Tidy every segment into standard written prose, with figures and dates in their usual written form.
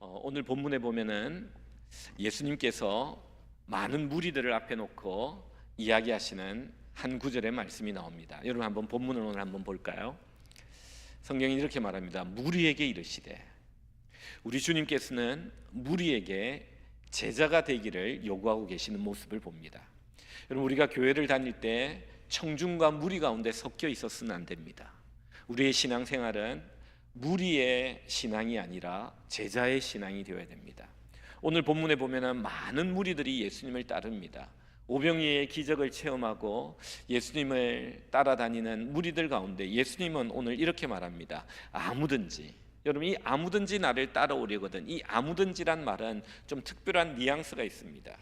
오늘 본문에 보면은 예수님께서 많은 무리들을 앞에 놓고 이야기하시는 한 구절의 말씀이 나옵니다. 여러분 한번 본문을 오늘 한번 볼까요? 성경이 이렇게 말합니다. 무리에게 이르시되, 우리 주님께서는 무리에게 제자가 되기를 요구하고 계시는 모습을 봅니다. 여러분, 우리가 교회를 다닐 때 청중과 무리 가운데 섞여 있었으면 안 됩니다. 우리의 신앙생활은 무리의 신앙이 아니라 제자의 신앙이 되어야 됩니다. 오늘 본문에 보면 많은 무리들이 예수님을 따릅니다. 오병이의 기적을 체험하고 예수님을 따라다니는 무리들 가운데 예수님은 오늘 이렇게 말합니다. 아무든지, 여러분 이 아무든지 나를 따라오려거든, 이 아무든지란 말은 좀 특별한 뉘앙스가 있습니다.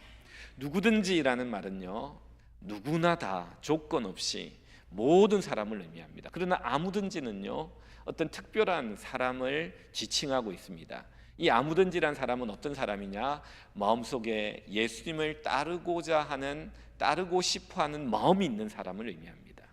누구든지라는 말은요, 누구나 다 조건 없이 모든 사람을 의미합니다. 그러나 아무든지는요, 어떤 특별한 사람을 지칭하고 있습니다. 이 아무든지란 사람은 어떤 사람이냐? 마음속에 예수님을 따르고자 하는, 따르고 싶어하는 마음이 있는 사람을 의미합니다.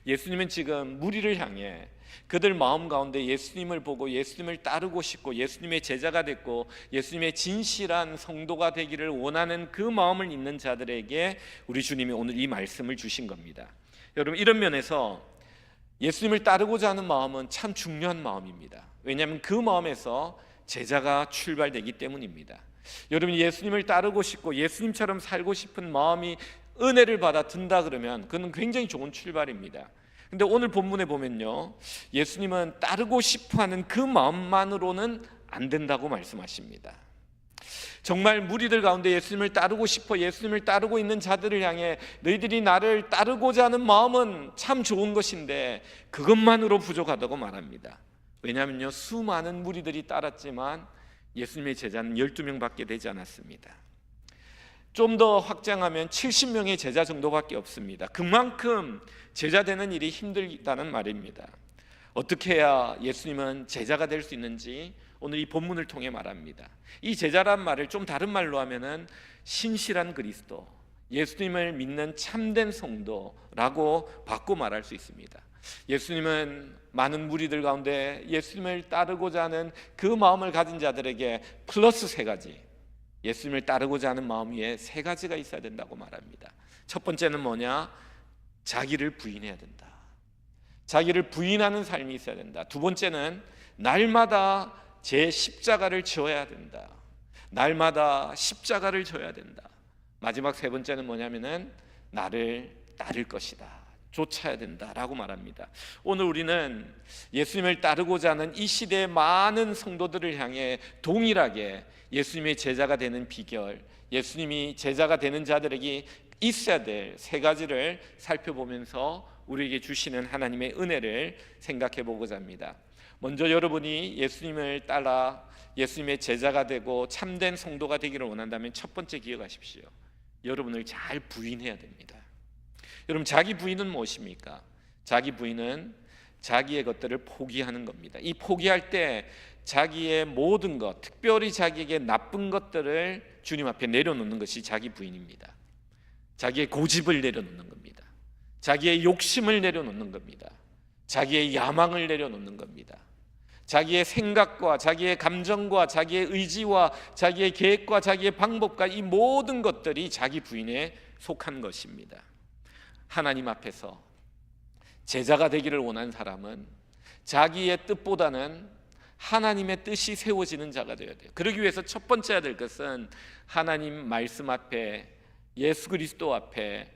예수님은 지금 무리를 향해 그들 마음 가운데 예수님을 보고 예수님을 따르고 싶고 예수님의 제자가 됐고 예수님의 진실한 성도가 되기를 원하는 그 마음을 있는 자들에게 우리 주님이 오늘 이 말씀을 주신 겁니다. 여러분, 이런 면에서 예수님을 따르고자 하는 마음은 참 중요한 마음입니다. 왜냐하면 그 마음에서 제자가 출발되기 때문입니다. 여러분이 예수님을 따르고 싶고 예수님처럼 살고 싶은 마음이 은혜를 받아 든다 그러면 그건 굉장히 좋은 출발입니다. 근데 오늘 본문에 보면요, 예수님은 따르고 싶어하는 그 마음만으로는 안 된다고 말씀하십니다. 정말 무리들 가운데 예수님을 따르고 싶어 예수님을 따르고 있는 자들을 향해 너희들이 나를 따르고자 하는 마음은 참 좋은 것인데 그것만으로 부족하다고 말합니다. 왜냐하면요, 수많은 무리들이 따랐지만 예수님의 제자는 12명밖에 되지 않았습니다. 좀 더 확장하면 70명의 제자 정도밖에 없습니다. 그만큼 제자 되는 일이 힘들다는 말입니다. 어떻게 해야 예수님은 제자가 될 수 있는지 오늘 이 본문을 통해 말합니다. 이 제자란 말을 좀 다른 말로 하면은 신실한 그리스도, 예수님을 믿는 참된 성도라고 바꿔 말할 수 있습니다. 예수님은 많은 무리들 가운데 예수님을 따르고자 하는 그 마음을 가진 자들에게 플러스 3가지, 예수님을 따르고자 하는 마음 위에 3가지가 있어야 된다고 말합니다. 첫 번째는 뭐냐? 자기를 부인해야 된다. 자기를 부인하는 삶이 있어야 된다. 두 번째는 날마다 제 십자가를 져야 된다. 날마다 십자가를 져야 된다. 마지막 3번째는 뭐냐면은 나를 따를 것이다, 쫓아야 된다라고 말합니다. 오늘 우리는 예수님을 따르고자 하는 이 시대의 많은 성도들을 향해 동일하게 예수님의 제자가 되는 비결, 예수님이 제자가 되는 자들에게 있어야 될 3가지를 살펴보면서 우리에게 주시는 하나님의 은혜를 생각해 보고자 합니다. 먼저 여러분이 예수님을 따라 예수님의 제자가 되고 참된 성도가 되기를 원한다면 첫 번째 기억하십시오. 여러분을 잘 부인해야 됩니다. 여러분, 자기 부인은 무엇입니까? 자기 부인은 자기의 것들을 포기하는 겁니다. 이 포기할 때 자기의 모든 것, 특별히 자기에게 나쁜 것들을 주님 앞에 내려놓는 것이 자기 부인입니다. 자기의 고집을 내려놓는 겁니다. 자기의 욕심을 내려놓는 겁니다. 자기의 야망을 내려놓는 겁니다. 자기의 생각과 자기의 감정과 자기의 의지와 자기의 계획과 자기의 방법과 이 모든 것들이 자기 부인에 속한 것입니다. 하나님 앞에서 제자가 되기를 원하는 사람은 자기의 뜻보다는 하나님의 뜻이 세워지는 자가 되어야 돼요. 그러기 위해서 첫 번째 해야 될 것은 하나님 말씀 앞에, 예수 그리스도 앞에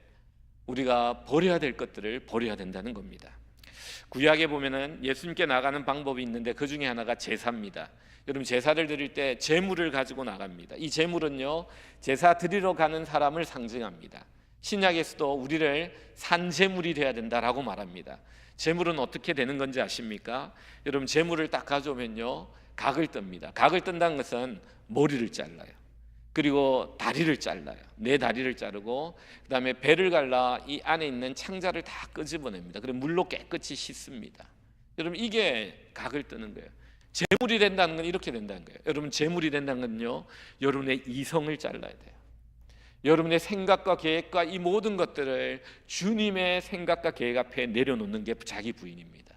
우리가 버려야 될 것들을 버려야 된다는 겁니다. 구약에 보면은 예수님께 나가는 방법이 있는데 그 중에 하나가 제사입니다. 여러분, 제사를 드릴 때 제물을 가지고 나갑니다. 이 제물은요, 제사 드리러 가는 사람을 상징합니다. 신약에서도 우리를 산제물이 돼야 된다라고 말합니다. 제물은 어떻게 되는 건지 아십니까? 여러분, 제물을 딱 가져오면요, 각을 뜹니다. 각을 뜬다는 것은 머리를 잘라요. 그리고 다리를 잘라요. 4다리를 자르고 그 다음에 배를 갈라 이 안에 있는 창자를 다 끄집어냅니다. 그리고 물로 깨끗이 씻습니다. 여러분, 이게 각을 뜨는 거예요. 제물이 된다는 건 이렇게 된다는 거예요. 여러분, 제물이 된다는 건요, 여러분의 이성을 잘라야 돼요. 여러분의 생각과 계획과 이 모든 것들을 주님의 생각과 계획 앞에 내려놓는 게 자기 부인입니다.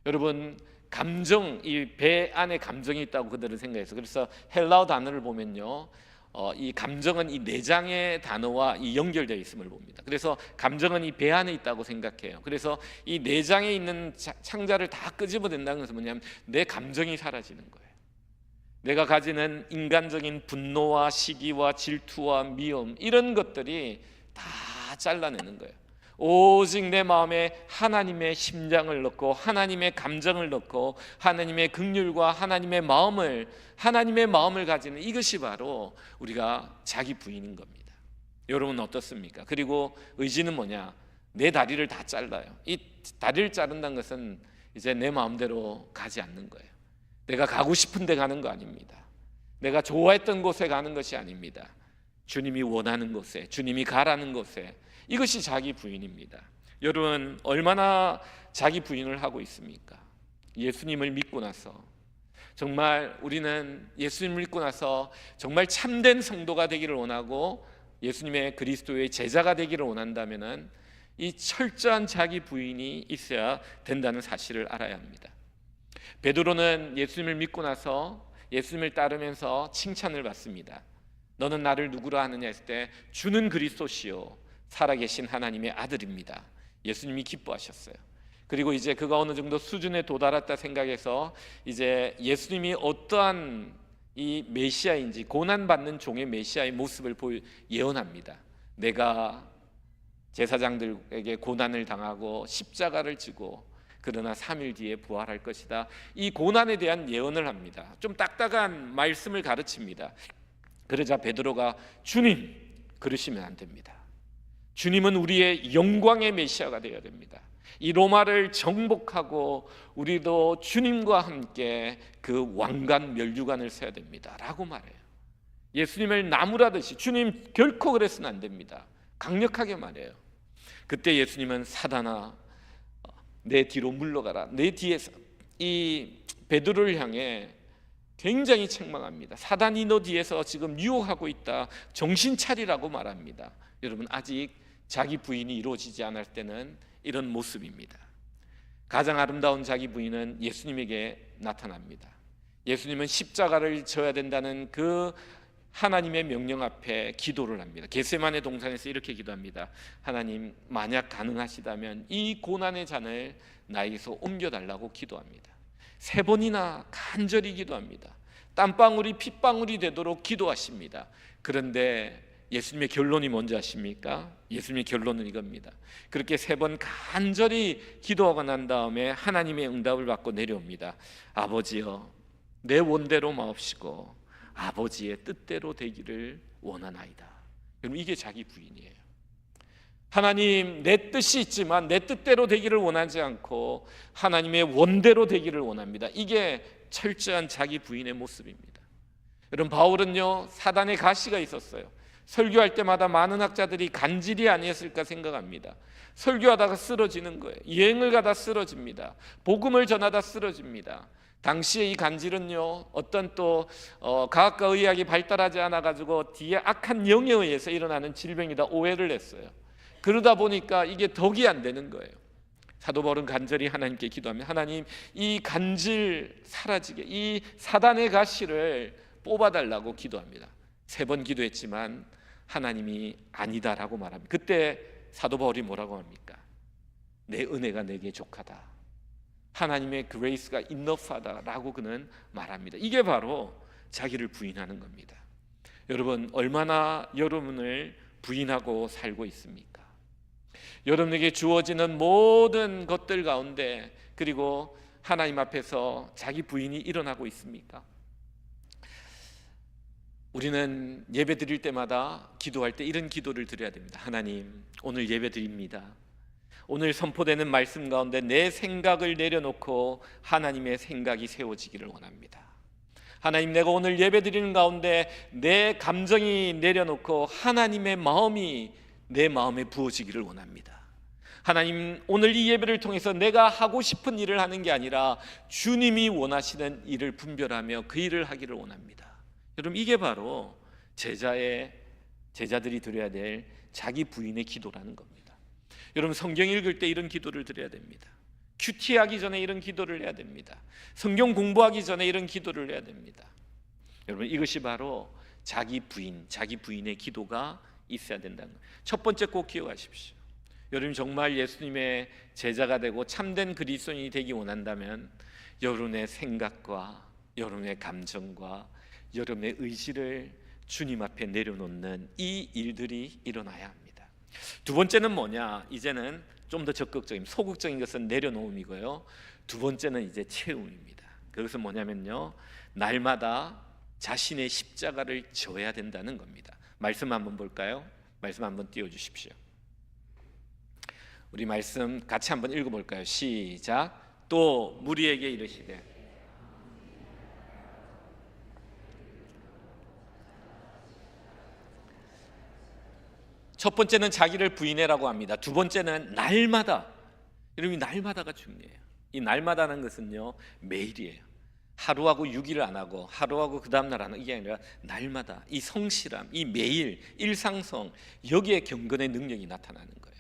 여러분, 감정, 이 배 안에 감정이 있다고 그들은 생각했어요. 그래서 헬라어 단어를 보면요, 이 감정은 이 내장의 단어와 이 연결되어 있음을 봅니다. 그래서 감정은 이 배 안에 있다고 생각해요. 그래서 이 내장에 있는 창자를 다 끄집어낸다는 것은 뭐냐면 내 감정이 사라지는 거예요. 내가 가지는 인간적인 분노와 시기와 질투와 미움, 이런 것들이 다 잘라내는 거예요. 오직 내 마음에 하나님의 심장을 넣고 하나님의 감정을 넣고 하나님의 긍휼과 하나님의 마음을 가지는, 이것이 바로 우리가 자기 부인인 겁니다. 여러분 어떻습니까? 그리고 의지는 뭐냐? 내 다리를 다 잘라요. 이 다리를 자른다는 것은 이제 내 마음대로 가지 않는 거예요. 내가 가고 싶은 데 가는 거 아닙니다. 내가 좋아했던 곳에 가는 것이 아닙니다. 주님이 원하는 곳에, 주님이 가라는 곳에, 이것이 자기 부인입니다. 여러분 얼마나 자기 부인을 하고 있습니까? 예수님을 믿고 나서, 정말 우리는 예수님을 믿고 나서 정말 참된 성도가 되기를 원하고 예수님의 그리스도의 제자가 되기를 원한다면 이 철저한 자기 부인이 있어야 된다는 사실을 알아야 합니다. 베드로는 예수님을 믿고 나서 예수님을 따르면서 칭찬을 받습니다. 너는 나를 누구라 하느냐 했을 때 주는 그리스도시요 살아계신 하나님의 아들입니다. 예수님이 기뻐하셨어요. 그리고 이제 그가 어느 정도 수준에 도달했다 생각해서 이제 예수님이 어떠한 이 메시아인지, 고난받는 종의 메시아의 모습을 예언합니다. 내가 제사장들에게 고난을 당하고 십자가를 지고 그러나 3일 뒤에 부활할 것이다. 이 고난에 대한 예언을 합니다. 좀 딱딱한 말씀을 가르칩니다. 그러자 베드로가 주님, 그러시면 안 됩니다. 주님은 우리의 영광의 메시아가 되어야 됩니다. 이 로마를 정복하고 우리도 주님과 함께 그 왕관 면류관을 세야 됩니다 라고 말해요. 예수님을 나무라듯이, 주님 결코 그래서는 안 됩니다. 강력하게 말해요. 그때 예수님은 사단아 내 뒤로 물러가라. 내 뒤에서, 이 베드로를 향해 굉장히 책망합니다. 사단이 너 뒤에서 지금 유혹하고 있다. 정신 차리라고 말합니다. 여러분 아직 자기 부인이 이루어지지 않을 때는 이런 모습입니다. 가장 아름다운 자기 부인은 예수님에게 나타납니다. 예수님은 십자가를 져야 된다는 그 하나님의 명령 앞에 기도를 합니다. 겟세마네 동산에서 이렇게 기도합니다. 하나님, 만약 가능하시다면 이 고난의 잔을 나에게서 옮겨달라고 기도합니다. 3번이나 간절히 기도합니다. 땀방울이 핏방울이 되도록 기도하십니다. 그런데 예수님의 결론이 뭔지 아십니까? 예수님의 결론은 이겁니다. 그렇게 3번 간절히 기도하고 난 다음에 하나님의 응답을 받고 내려옵니다. 아버지여, 내 원대로 마옵시고 아버지의 뜻대로 되기를 원하나이다. 여러분 이게 자기 부인이에요. 하나님, 내 뜻이 있지만 내 뜻대로 되기를 원하지 않고 하나님의 원대로 되기를 원합니다. 이게 철저한 자기 부인의 모습입니다. 여러분 바울은요, 사단의 가시가 있었어요. 설교할 때마다 많은 학자들이 간질이 아니었을까 생각합니다. 설교하다가 쓰러지는 거예요. 여행을 가다 쓰러집니다. 복음을 전하다 쓰러집니다. 당시에 이 간질은요, 어떤 또 과학과 의학이 발달하지 않아 가지고 뒤에 악한 영에 의해서 일어나는 질병이다 오해를 했어요. 그러다 보니까 이게 덕이 안 되는 거예요. 사도 바울은 간절히 하나님께 기도하면 하나님, 이 간질 사라지게, 이 사단의 가시를 뽑아달라고 기도합니다. 3번 기도했지만 하나님이 아니다라고 말합니다. 그때 사도 바울이 뭐라고 합니까? 내 은혜가 내게 족하다. 하나님의 그레이스가 인너프하다라고 그는 말합니다. 이게 바로 자기를 부인하는 겁니다. 여러분 얼마나 여러분을 부인하고 살고 있습니까? 여러분에게 주어지는 모든 것들 가운데 그리고 하나님 앞에서 자기 부인이 일어나고 있습니까? 우리는 예배 드릴 때마다 기도할 때 이런 기도를 드려야 됩니다. 하나님, 오늘 예배 드립니다. 오늘 선포되는 말씀 가운데 내 생각을 내려놓고 하나님의 생각이 세워지기를 원합니다. 하나님, 내가 오늘 예배 드리는 가운데 내 감정이 내려놓고 하나님의 마음이 내 마음에 부어지기를 원합니다. 하나님, 오늘 이 예배를 통해서 내가 하고 싶은 일을 하는 게 아니라 주님이 원하시는 일을 분별하며 그 일을 하기를 원합니다. 여러분 이게 바로 제자들이 드려야 될 자기 부인의 기도라는 겁니다. 여러분 성경 읽을 때 이런 기도를 드려야 됩니다. 큐티하기 전에 이런 기도를 해야 됩니다. 성경 공부하기 전에 이런 기도를 해야 됩니다. 여러분, 이것이 바로 자기 부인의 기도가 있어야 된다는 거예요. 첫 번째 꼭 기억하십시오. 여러분 정말 예수님의 제자가 되고 참된 그리스도인이 되기 원한다면 여러분의 생각과 여러분의 감정과 여러분의 의지를 주님 앞에 내려놓는 이 일들이 일어나야 합니다. 두 번째는 뭐냐? 이제는 좀 더 적극적인, 소극적인 것은 내려놓음이고요. 두 번째는 이제 채움입니다. 그것은 뭐냐면요, 날마다 자신의 십자가를 져야 된다는 겁니다. 말씀 한번 볼까요? 말씀 한번 띄워주십시오. 우리 말씀 같이 한번 읽어볼까요? 시작. 또 무리에게 이르시되 첫 번째는 자기를 부인해라고 합니다. 두 번째는 날마다. 여러분, 날마다가 중요해요. 이 날마다는 것은요, 매일이에요. 하루하고 6일 안 하고 하루하고 그 다음날 안 하고, 이게 아니라 날마다 이 성실함, 이 매일 일상성, 여기에 경건의 능력이 나타나는 거예요.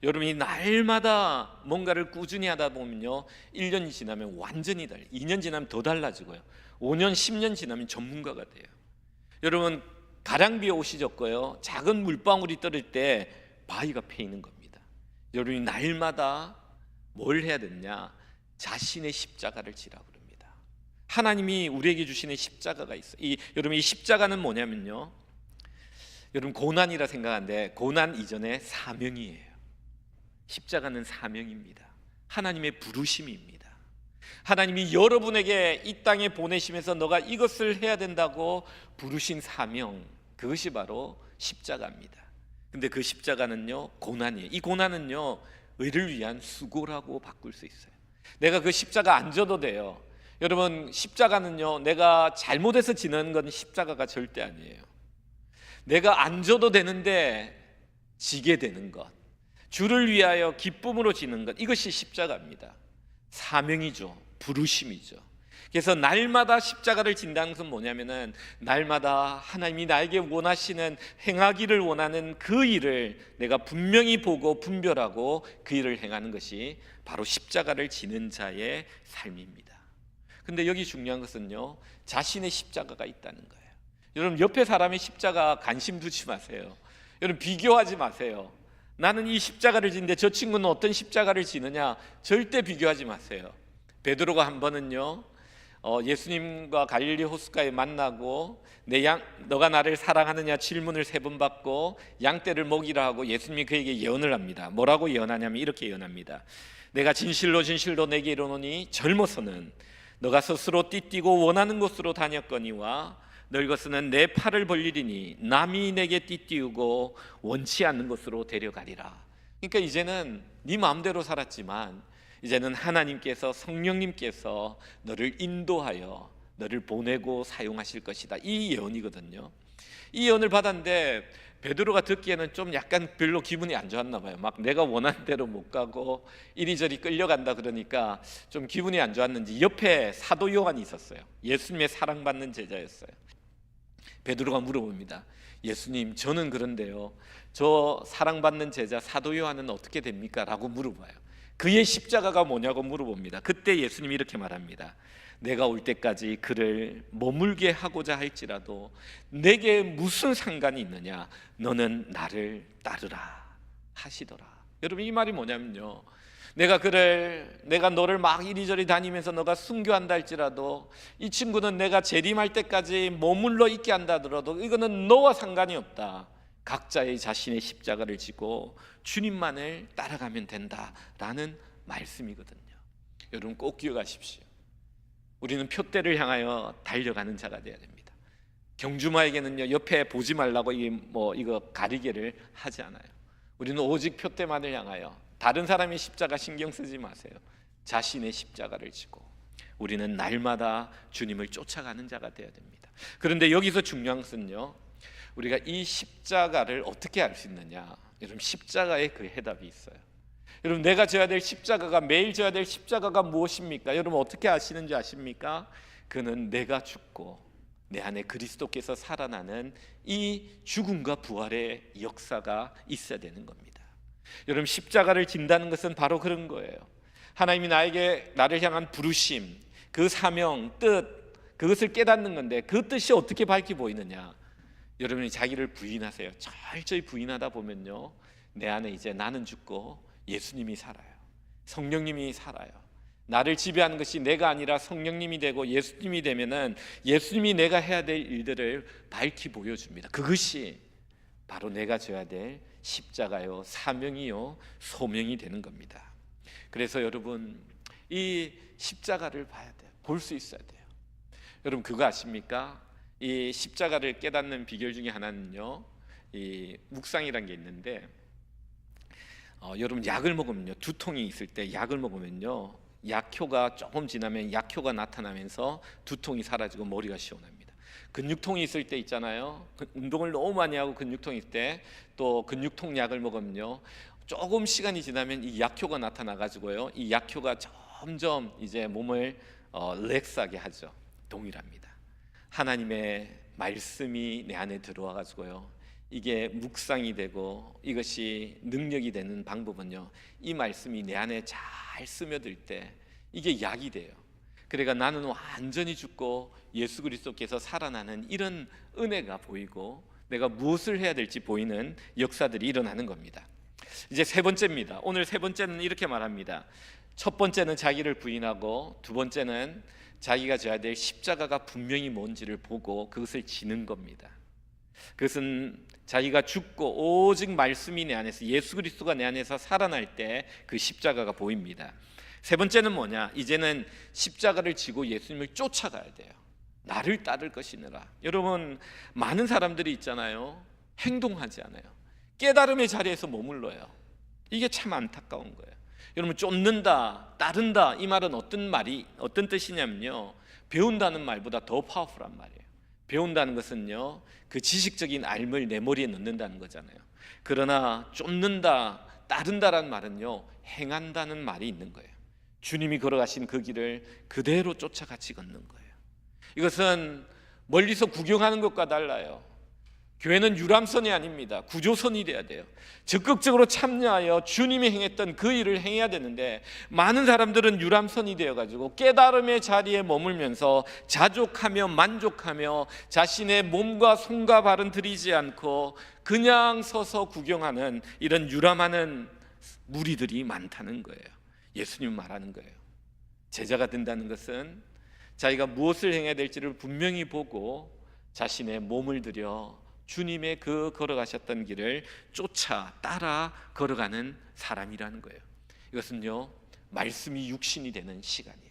여러분이 날마다 뭔가를 꾸준히 하다 보면요, 1년이 지나면 완전히 달라요. 2년 지나면 더 달라지고요, 5년 10년 지나면 전문가가 돼요. 여러분, 가량비에 옷이 젖고요, 작은 물방울이 떨어질 때 바위가 패이는 겁니다. 여러분이 날마다 뭘 해야 되느냐? 자신의 십자가를 지라고 그럽니다. 하나님이 우리에게 주시는 십자가가 있어요. 여러분, 이 십자가는 뭐냐면요, 여러분 고난이라 생각하는데 고난 이전에 사명이에요. 십자가는 사명입니다. 하나님의 부르심입니다. 하나님이 여러분에게 이 땅에 보내시면서 너가 이것을 해야 된다고 부르신 사명, 그것이 바로 십자가입니다. 근데 그 십자가는요, 고난이에요. 이 고난은요, 의를 위한 수고라고 바꿀 수 있어요. 내가 그 십자가 안 져도 돼요. 여러분, 십자가는요, 내가 잘못해서 지는 건 십자가가 절대 아니에요. 내가 안 져도 되는데 지게 되는 것, 주를 위하여 기쁨으로 지는 것, 이것이 십자가입니다. 사명이죠. 부르심이죠. 그래서 날마다 십자가를 진다는 것은 뭐냐면은 날마다 하나님이 나에게 원하시는, 행하기를 원하는 그 일을 내가 분명히 보고 분별하고 그 일을 행하는 것이 바로 십자가를 지는 자의 삶입니다. 근데 여기 중요한 것은요, 자신의 십자가가 있다는 거예요. 여러분, 옆에 사람의 십자가 관심 두지 마세요. 여러분, 비교하지 마세요. 나는 이 십자가를 지는데 저 친구는 어떤 십자가를 지느냐, 절대 비교하지 마세요. 베드로가 한 번은요, 예수님과 갈릴리 호숫가에 만나고 너가 나를 사랑하느냐 질문을 3번 받고 양떼를 먹이라 하고 예수님이 그에게 예언을 합니다. 뭐라고 예언하냐면 이렇게 예언합니다. 내가 진실로 진실로 내게 이르노니 젊어서는 너가 스스로 띠띠고 원하는 곳으로 다녔거니와 늙어서는 내 팔을 벌리리니 남이 내게 띠띠우고 원치 않는 곳으로 데려가리라. 그러니까 이제는 네 마음대로 살았지만 이제는 하나님께서, 성령님께서 너를 인도하여 너를 보내고 사용하실 것이다. 이 예언이거든요. 이 예언을 받았는데 베드로가 듣기에는 좀 약간 별로 기분이 안 좋았나 봐요. 막 내가 원하는 대로 못 가고 이리저리 끌려간다 그러니까 좀 기분이 안 좋았는지 옆에 사도 요한이 있었어요. 예수님의 사랑받는 제자였어요. 베드로가 물어봅니다. 예수님, 저는 그런데요, 저 사랑받는 제자 사도 요한은 어떻게 됩니까? 라고 물어봐요. 그의 십자가가 뭐냐고 물어봅니다. 그때 예수님이 이렇게 말합니다. 내가 올 때까지 그를 머물게 하고자 할지라도 내게 무슨 상관이 있느냐? 너는 나를 따르라 하시더라. 여러분, 이 말이 뭐냐면요, 내가 너를 막 이리저리 다니면서 너가 순교한다 할지라도 이 친구는 내가 재림할 때까지 머물러 있게 한다 하더라도 이거는 너와 상관이 없다. 각자의 자신의 십자가를 지고 주님만을 따라가면 된다라는 말씀이거든요. 여러분, 꼭 기억하십시오. 우리는 표대를 향하여 달려가는 자가 되어야 됩니다. 경주마에게는요, 옆에 보지 말라고 이거 가리개를 하지 않아요. 우리는 오직 표대만을 향하여, 다른 사람의 십자가 신경 쓰지 마세요. 자신의 십자가를 지고 우리는 날마다 주님을 쫓아가는 자가 되어야 됩니다. 그런데 여기서 중요한 것은요, 우리가 이 십자가를 어떻게 알 수 있느냐? 여러분, 십자가에 그 해답이 있어요. 여러분, 내가 져야 될 십자가가, 매일 져야 될 십자가가 무엇입니까? 여러분, 어떻게 아시는지 아십니까? 그는 내가 죽고 내 안에 그리스도께서 살아나는 이 죽음과 부활의 역사가 있어야 되는 겁니다. 여러분, 십자가를 진다는 것은 바로 그런 거예요. 하나님이 나를 향한 부르심, 그 사명, 뜻, 그것을 깨닫는 건데 그 뜻이 어떻게 밝게 보이느냐? 여러분이 자기를 부인하세요. 철저히 부인하다 보면요, 내 안에 이제 나는 죽고 예수님이 살아요. 성령님이 살아요. 나를 지배하는 것이 내가 아니라 성령님이 되고 예수님이 되면은 예수님이 내가 해야 될 일들을 밝히 보여줍니다. 그것이 바로 내가 져야 될 십자가요, 사명이요, 소명이 되는 겁니다. 그래서 여러분, 이 십자가를 봐야 돼요. 볼 수 있어야 돼요. 여러분, 그거 아십니까? 이 십자가를 깨닫는 비결 중에 하나는요, 이 묵상이라는 게 있는데, 여러분 약을 먹으면요, 두통이 있을 때 약을 먹으면요, 약효가 조금 지나면 약효가 나타나면서 두통이 사라지고 머리가 시원합니다. 근육통이 있을 때 있잖아요. 운동을 너무 많이 하고 근육통이 있을 때 또 근육통 약을 먹으면요, 조금 시간이 지나면 이 약효가 나타나 가지고요, 이 약효가 점점 이제 몸을 릴렉스하게 하죠. 동일합니다. 하나님의 말씀이 내 안에 들어와 가지고요, 이게 묵상이 되고 이것이 능력이 되는 방법은요, 이 말씀이 내 안에 잘 스며들 때 이게 약이 돼요. 그러니까 나는 완전히 죽고 예수 그리스도께서 살아나는 이런 은혜가 보이고 내가 무엇을 해야 될지 보이는 역사들이 일어나는 겁니다. 이제 세 번째입니다. 오늘 세 번째는 이렇게 말합니다. 첫 번째는 자기를 부인하고, 두 번째는 자기가 져야 될 십자가가 분명히 뭔지를 보고 그것을 지는 겁니다. 그것은 자기가 죽고 오직 말씀이 내 안에서, 예수 그리스도가 내 안에서 살아날 때 그 십자가가 보입니다. 세 번째는 뭐냐? 이제는 십자가를 지고 예수님을 쫓아가야 돼요. 나를 따를 것이니라. 여러분, 많은 사람들이 있잖아요, 행동하지 않아요. 깨달음의 자리에서 머물러요. 이게 참 안타까운 거예요. 여러분, 쫓는다, 따른다, 이 말은 어떤 뜻이냐면요, 배운다는 말보다 더 파워풀한 말이에요. 배운다는 것은요, 그 지식적인 알을 내 머리에 넣는다는 거잖아요. 그러나 쫓는다, 따른다라는 말은요, 행한다는 말이 있는 거예요. 주님이 걸어가신 그 길을 그대로 쫓아같이 걷는 거예요. 이것은 멀리서 구경하는 것과 달라요. 교회는 유람선이 아닙니다. 구조선이 돼야 돼요. 적극적으로 참여하여 주님이 행했던 그 일을 행해야 되는데, 많은 사람들은 유람선이 되어가지고 깨달음의 자리에 머물면서 자족하며 만족하며 자신의 몸과 손과 발은 들이지 않고 그냥 서서 구경하는 이런 유람하는 무리들이 많다는 거예요. 예수님 말하는 거예요. 제자가 된다는 것은 자기가 무엇을 행해야 될지를 분명히 보고 자신의 몸을 들여 주님의 그 걸어가셨던 길을 쫓아 따라 걸어가는 사람이라는 거예요. 이것은요, 말씀이 육신이 되는 시간이에요.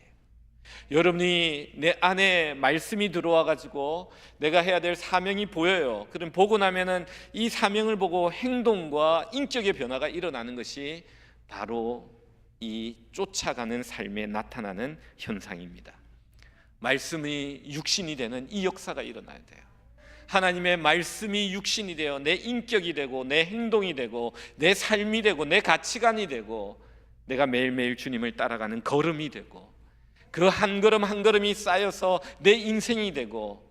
여러분이 내 안에 말씀이 들어와 가지고 내가 해야 될 사명이 보여요. 그럼 보고 나면은 이 사명을 보고 행동과 인격의 변화가 일어나는 것이 바로 이 쫓아가는 삶에 나타나는 현상입니다. 말씀이 육신이 되는 이 역사가 일어나야 돼요. 하나님의 말씀이 육신이 되어 내 인격이 되고 내 행동이 되고 내 삶이 되고 내 가치관이 되고 내가 매일매일 주님을 따라가는 걸음이 되고 그 한 걸음 한 걸음이 쌓여서 내 인생이 되고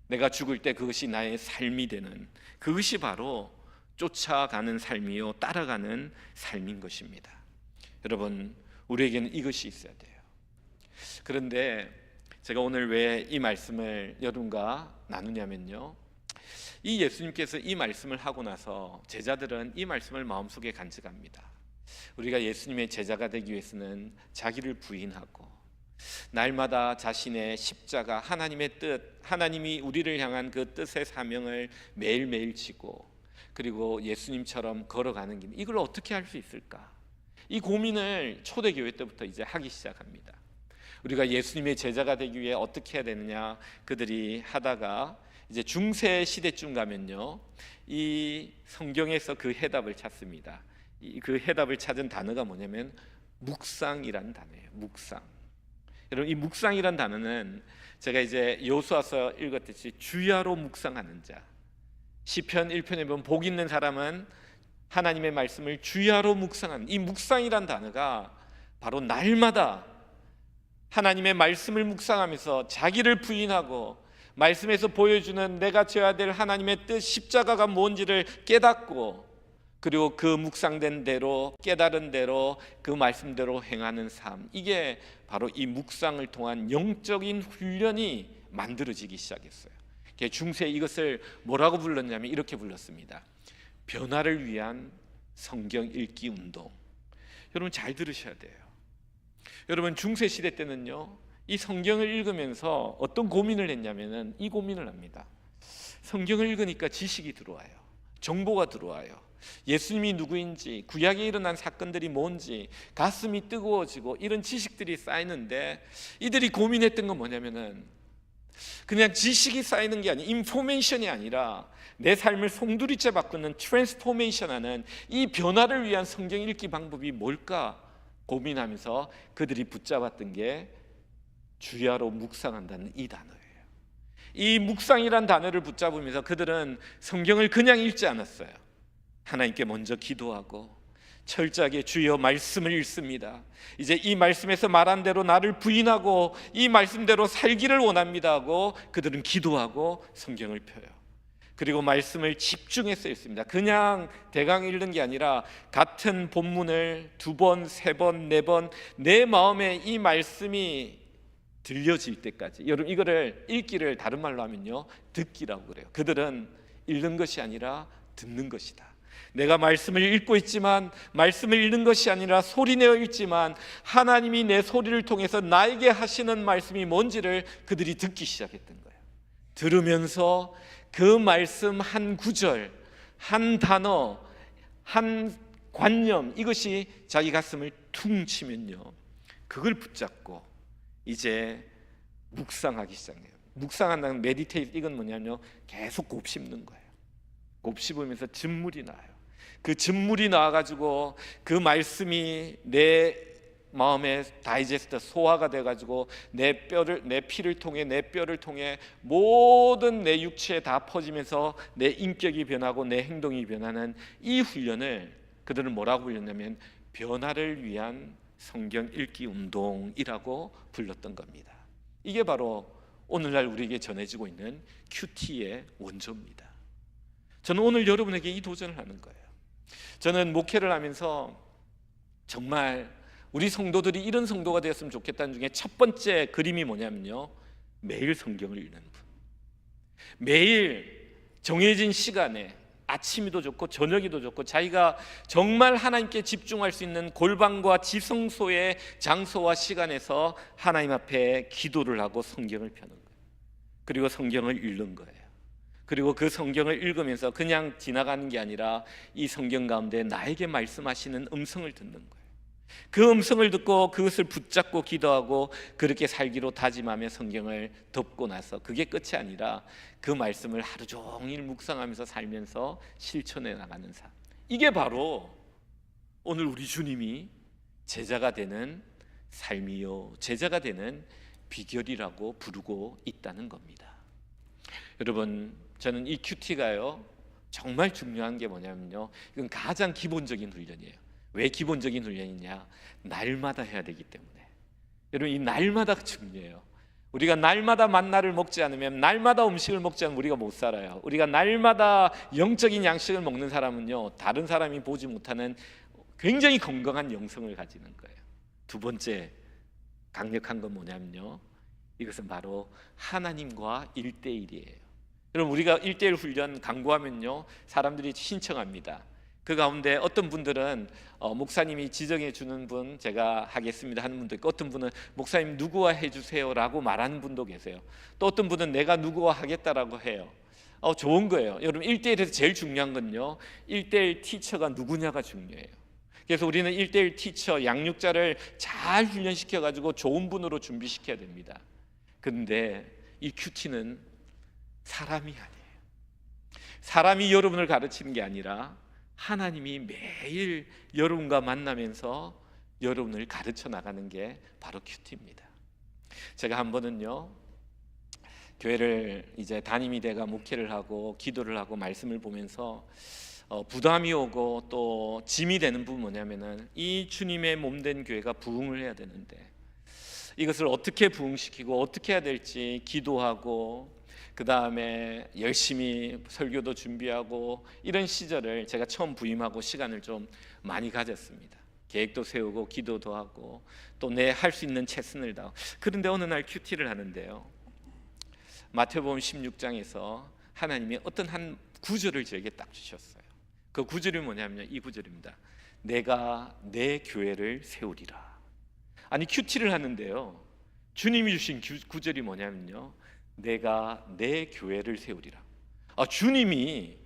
내가 죽을 때 그것이 나의 삶이 되는, 그것이 바로 쫓아가는 삶이요, 따라가는 삶인 것입니다. 여러분, 우리에게는 이것이 있어야 돼요. 그런데 제가 오늘 왜 이 말씀을 여러분과 나누냐면요, 이 예수님께서 이 말씀을 하고 나서 제자들은 이 말씀을 마음속에 간직합니다. 우리가 예수님의 제자가 되기 위해서는 자기를 부인하고 날마다 자신의 십자가, 하나님의 뜻, 하나님이 우리를 향한 그 뜻의 사명을 매일매일 지고 그리고 예수님처럼 걸어가는 길, 이걸 어떻게 할 수 있을까? 이 고민을 초대교회 때부터 이제 하기 시작합니다. 우리가 예수님의 제자가 되기 위해 어떻게 해야 되느냐, 그들이 하다가 이제 중세 시대쯤 가면요, 이 성경에서 그 해답을 찾습니다. 그 해답을 찾은 단어가 뭐냐면 묵상이라는 단어예요. 묵상. 여러분, 이 묵상이라는 단어는 제가 이제 여호수아서 읽었듯이 주야로 묵상하는 자, 시편 1편에 보면 복 있는 사람은 하나님의 말씀을 주야로 묵상하는, 이 묵상이라는 단어가 바로 날마다 하나님의 말씀을 묵상하면서 자기를 부인하고 말씀에서 보여주는 내가 져야 될 하나님의 뜻, 십자가가 뭔지를 깨닫고 그리고 그 묵상된 대로 깨달은 대로 그 말씀대로 행하는 삶, 이게 바로 이 묵상을 통한 영적인 훈련이 만들어지기 시작했어요. 중세 이것을 뭐라고 불렀냐면 이렇게 불렀습니다. 변화를 위한 성경 읽기 운동. 여러분 잘 들으셔야 돼요. 여러분 중세 시대 때는요, 이 성경을 읽으면서 어떤 고민을 했냐면은 이 고민을 합니다. 성경을 읽으니까 지식이 들어와요. 정보가 들어와요. 예수님이 누구인지, 구약에 일어난 사건들이 뭔지 가슴이 뜨거워지고 이런 지식들이 쌓이는데, 이들이 고민했던 건 뭐냐면은 그냥 지식이 쌓이는 게 아니라, 인포메이션이 아니라 내 삶을 송두리째 바꾸는 트랜스포메이션하는 이 변화를 위한 성경 읽기 방법이 뭘까 고민하면서 그들이 붙잡았던 게 주야로 묵상한다는 이 단어예요. 이 묵상이란 단어를 붙잡으면서 그들은 성경을 그냥 읽지 않았어요. 하나님께 먼저 기도하고 철저하게 주여 말씀을 읽습니다. 이제 이 말씀에서 말한 대로 나를 부인하고 이 말씀대로 살기를 원합니다 하고 그들은 기도하고 성경을 펴요. 그리고 말씀을 집중해서 읽습니다. 그냥 대강 읽는 게 아니라 같은 본문을 2번, 3번, 4번 내 마음에 이 말씀이 들려질 때까지. 여러분 이거를 읽기를 다른 말로 하면요, 듣기라고 그래요. 그들은 읽는 것이 아니라 듣는 것이다. 내가 말씀을 읽고 있지만 말씀을 읽는 것이 아니라 소리내어 읽지만 하나님이 내 소리를 통해서 나에게 하시는 말씀이 뭔지를 그들이 듣기 시작했던 거예요. 들으면서 그 말씀 한 구절, 한 단어, 한 관념, 이것이 자기 가슴을 퉁 치면요, 그걸 붙잡고 이제 묵상하기 시작해요. 묵상한다는 메디테이트, 이건 뭐냐면요, 계속 곱씹는 거예요. 곱씹으면서 진물이 나요. 그 진물이 나와가지고 그 말씀이 내 마음에 다이제스트, 소화가 돼가지고 내 피를 통해, 내 뼈를 통해 모든 내 육체에 다 퍼지면서 내 인격이 변하고 내 행동이 변하는 이 훈련을 그들은 뭐라고 불렀냐면 변화를 위한 성경 읽기 운동이라고 불렀던 겁니다. 이게 바로 오늘날 우리에게 전해지고 있는 큐티의 원조입니다. 저는 오늘 여러분에게 이 도전을 하는 거예요. 저는 목회를 하면서 정말 우리 성도들이 이런 성도가 되었으면 좋겠다는 중에 첫 번째 그림이 뭐냐면요, 매일 성경을 읽는 분. 매일 정해진 시간에 아침이도 좋고 저녁이도 좋고 자기가 정말 하나님께 집중할 수 있는 골방과 지성소의 장소와 시간에서 하나님 앞에 기도를 하고 성경을 펴는 거예요. 그리고 성경을 읽는 거예요. 그리고 그 성경을 읽으면서 그냥 지나가는 게 아니라 이 성경 가운데 나에게 말씀하시는 음성을 듣는 거예요. 그 음성을 듣고 그것을 붙잡고 기도하고 그렇게 살기로 다짐하며 성경을 덮고 나서 그게 끝이 아니라 그 말씀을 하루 종일 묵상하면서 살면서 실천해 나가는 삶, 이게 바로 오늘 우리 주님이 제자가 되는 삶이요, 제자가 되는 비결이라고 부르고 있다는 겁니다. 여러분, 저는 이 큐티가요 정말 중요한 게 뭐냐면요, 이건 가장 기본적인 훈련이에요. 왜 기본적인 훈련이냐? 날마다 해야 되기 때문에. 여러분, 이 날마다 중요해요. 우리가 날마다 만나를 먹지 않으면, 날마다 음식을 먹지 않으면 우리가 못 살아요. 우리가 날마다 영적인 양식을 먹는 사람은요, 다른 사람이 보지 못하는 굉장히 건강한 영성을 가지는 거예요. 두 번째 강력한 건 뭐냐면요, 이것은 바로 하나님과 1대1이에요. 여러분, 우리가 1대1 훈련 강구하면요, 사람들이 신청합니다. 그 가운데 어떤 분들은 목사님이 지정해 주는 분 제가 하겠습니다 하는 분도 있고, 어떤 분은 목사님 누구와 해주세요 라고 말하는 분도 계세요. 또 어떤 분은 내가 누구와 하겠다라고 해요. 좋은 거예요. 여러분, 1대1에서 제일 중요한 건요, 1대1 티처가 누구냐가 중요해요. 그래서 우리는 1대1 티처, 양육자를 잘 훈련시켜 가지고 좋은 분으로 준비시켜야 됩니다. 그런데 이 큐티는 사람이 아니에요. 사람이 여러분을 가르치는 게 아니라 하나님이 매일 여러분과 만나면서 여러분을 가르쳐 나가는 게 바로 큐티입니다. 제가 한 번은요, 교회를 이제 담임이 돼가 목회를 하고 기도를 하고 말씀을 보면서 부담이 오고 또 짐이 되는 부분 뭐냐면은, 이 주님의 몸된 교회가 부흥을 해야 되는데 이것을 어떻게 부흥시키고 어떻게 해야 될지 기도하고, 그 다음에 열심히 설교도 준비하고 이런 시절을 제가 처음 부임하고 시간을 좀 많이 가졌습니다. 계획도 세우고 기도도 하고 또 내 할 수 있는 최선을 다하고. 그런데 어느 날 큐티를 하는데요, 마태복음 16장에서 하나님이 어떤 한 구절을 저에게 딱 주셨어요. 그 구절이 뭐냐면요, 이 구절입니다. 내가 내 교회를 세우리라. 아니, 큐티를 하는데요, 주님이 주신 구절이 뭐냐면요, 내가 내 교회를 세우리라. 주님이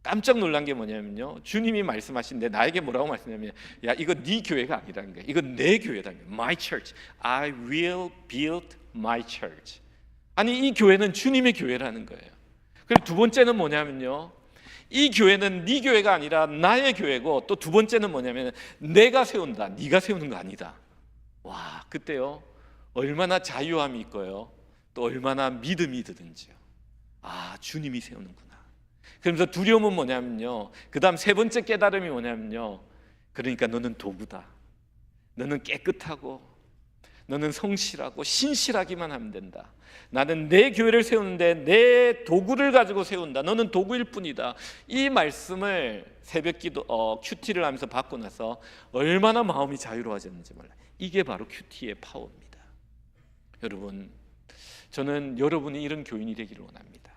깜짝 놀란 게 뭐냐면요, 주님이 말씀하신데 나에게 뭐라고 말씀하냐면, 야, 이거 네 교회가 아니라는 거야. 이거 내 교회라는 거야. My church. I will build my church. 아니, 이 교회는 주님의 교회라는 거예요. 그리고 두 번째는 뭐냐면요, 이 교회는 네 교회가 아니라 나의 교회고, 또 두 번째는 뭐냐면 내가 세운다. 네가 세우는 거 아니다. 와, 그때요 얼마나 자유함이 있고요, 또 얼마나 믿음이 드는지요. 주님이 세우는구나. 그러면서 두려움은 뭐냐면요, 그 다음 세 번째 깨달음이 뭐냐면요, 그러니까 너는 도구다. 너는 깨끗하고 너는 성실하고 신실하기만 하면 된다. 나는 내 교회를 세우는데 내 도구를 가지고 세운다. 너는 도구일 뿐이다. 이 말씀을 새벽 기도 큐티를 하면서 받고 나서 얼마나 마음이 자유로워졌는지 몰라요. 이게 바로 큐티의 파워입니다. 여러분, 저는 여러분이 이런 교인이 되기를 원합니다.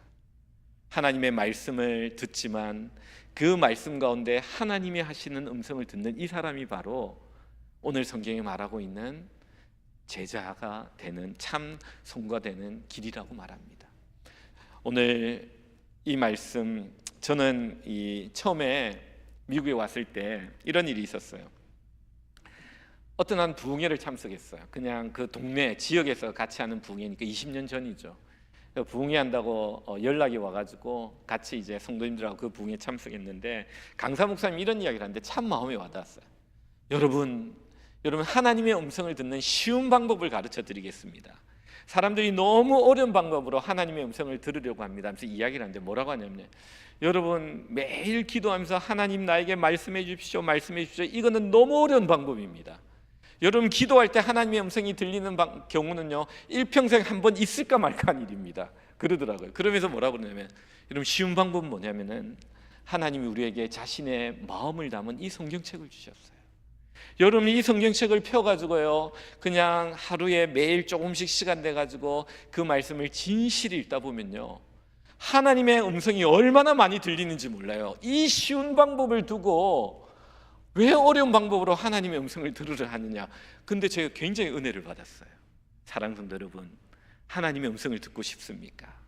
하나님의 말씀을 듣지만 그 말씀 가운데 하나님이 하시는 음성을 듣는 이 사람이 바로 오늘 성경에 말하고 있는 제자가 되는, 참 성도가 되는 길이라고 말합니다. 오늘 이 말씀, 저는 처음에 미국에 왔을 때 이런 일이 있었어요. 어떤 한 부흥회를 참석했어요. 그냥 그 동네 지역에서 같이 하는 부흥회니까 20년 전이죠. 부흥회 한다고 연락이 와가지고 같이 이제 성도님들하고 그 부흥회 참석했는데, 강사 목사님 이런 이야기를 하는데 참 마음에 와닿았어요. 여러분 하나님의 음성을 듣는 쉬운 방법을 가르쳐 드리겠습니다. 사람들이 너무 어려운 방법으로 하나님의 음성을 들으려고 합니다 하면서 이야기를 하는데 뭐라고 하냐면, 여러분 매일 기도하면서 하나님 나에게 말씀해 주십시오, 말씀해 주십시오. 이거는 너무 어려운 방법입니다. 여러분 기도할 때 하나님의 음성이 들리는 경우는요, 일평생 한 번 있을까 말까 한 일입니다. 그러더라고요. 그러면서 뭐라고 그러냐면, 여러분 쉬운 방법은 뭐냐면은 하나님이 우리에게 자신의 마음을 담은 이 성경책을 주셨어요. 여러분이 이 성경책을 펴가지고요, 그냥 하루에 매일 조금씩 시간 내가지고 그 말씀을 진실히 읽다 보면요, 하나님의 음성이 얼마나 많이 들리는지 몰라요. 이 쉬운 방법을 두고 왜 어려운 방법으로 하나님의 음성을 들으려 하느냐. 근데 제가 굉장히 은혜를 받았어요. 사랑하는 성도 여러분, 하나님의 음성을 듣고 싶습니까?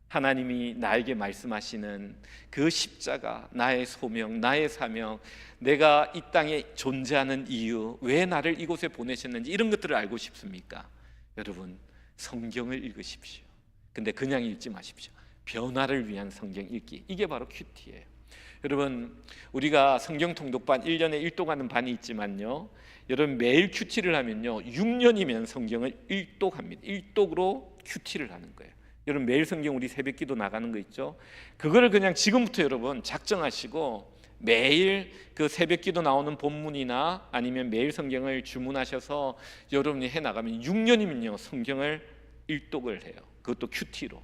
하나님이 나에게 말씀하시는 그 십자가, 나의 소명, 나의 사명, 내가 이 땅에 존재하는 이유, 왜 나를 이곳에 보내셨는지 이런 것들을 알고 싶습니까? 여러분 성경을 읽으십시오. 근데 그냥 읽지 마십시오. 변화를 위한 성경 읽기, 이게 바로 큐티예요. 여러분 우리가 성경 통독반 1년에 1독하는 반이 있지만요, 여러분 매일 큐티를 하면요 6년이면 성경을 1독합니다. 1독으로 큐티를 하는 거예요. 여러분 매일 성경 우리 새벽기도 나가는 거 있죠? 그거를 그냥 지금부터 여러분 작정하시고 매일 그 새벽기도 나오는 본문이나 아니면 매일 성경을 주문하셔서 여러분이 해나가면 6년이면요 성경을 1독을 해요. 그것도 큐티로.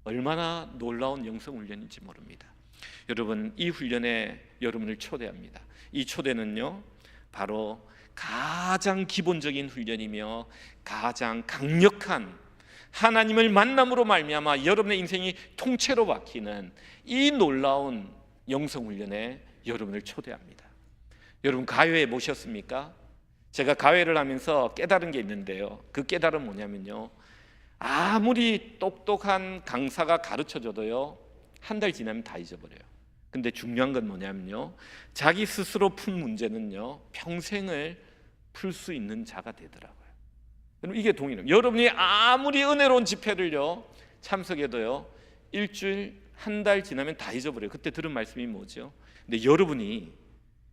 얼마나 놀라운 영성 훈련인지 모릅니다. 여러분 이 훈련에 여러분을 초대합니다. 이 초대는요 바로 가장 기본적인 훈련이며 가장 강력한 하나님을 만남으로 말미암아 여러분의 인생이 통째로 바뀌는 이 놀라운 영성훈련에 여러분을 초대합니다. 여러분 가회에 모셨습니까? 제가 가회를 하면서 깨달은 게 있는데요, 그 깨달은 뭐냐면요, 아무리 똑똑한 강사가 가르쳐줘도요 한 달 지나면 다 잊어버려요. 근데 중요한 건 뭐냐면요, 자기 스스로 푼 문제는요 평생을 풀 수 있는 자가 되더라고요. 여러분 이게 동일합니다. 여러분이 아무리 은혜로운 집회를요 참석해도요 일주일 한 달 지나면 다 잊어버려요. 그때 들은 말씀이 뭐죠? 근데 여러분이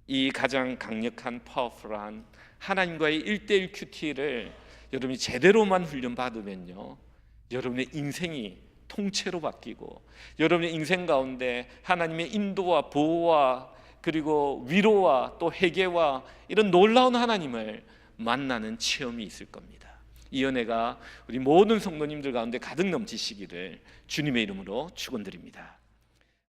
이 가장 강력한 파워풀한 하나님과의 1:1 큐티를 여러분이 제대로만 훈련 받으면요 여러분의 인생이 통째로 바뀌고 여러분의 인생 가운데 하나님의 인도와 보호와 그리고 위로와 또 회개와 이런 놀라운 하나님을 만나는 체험이 있을 겁니다. 이 은혜가 우리 모든 성도님들 가운데 가득 넘치시기를 주님의 이름으로 축원드립니다.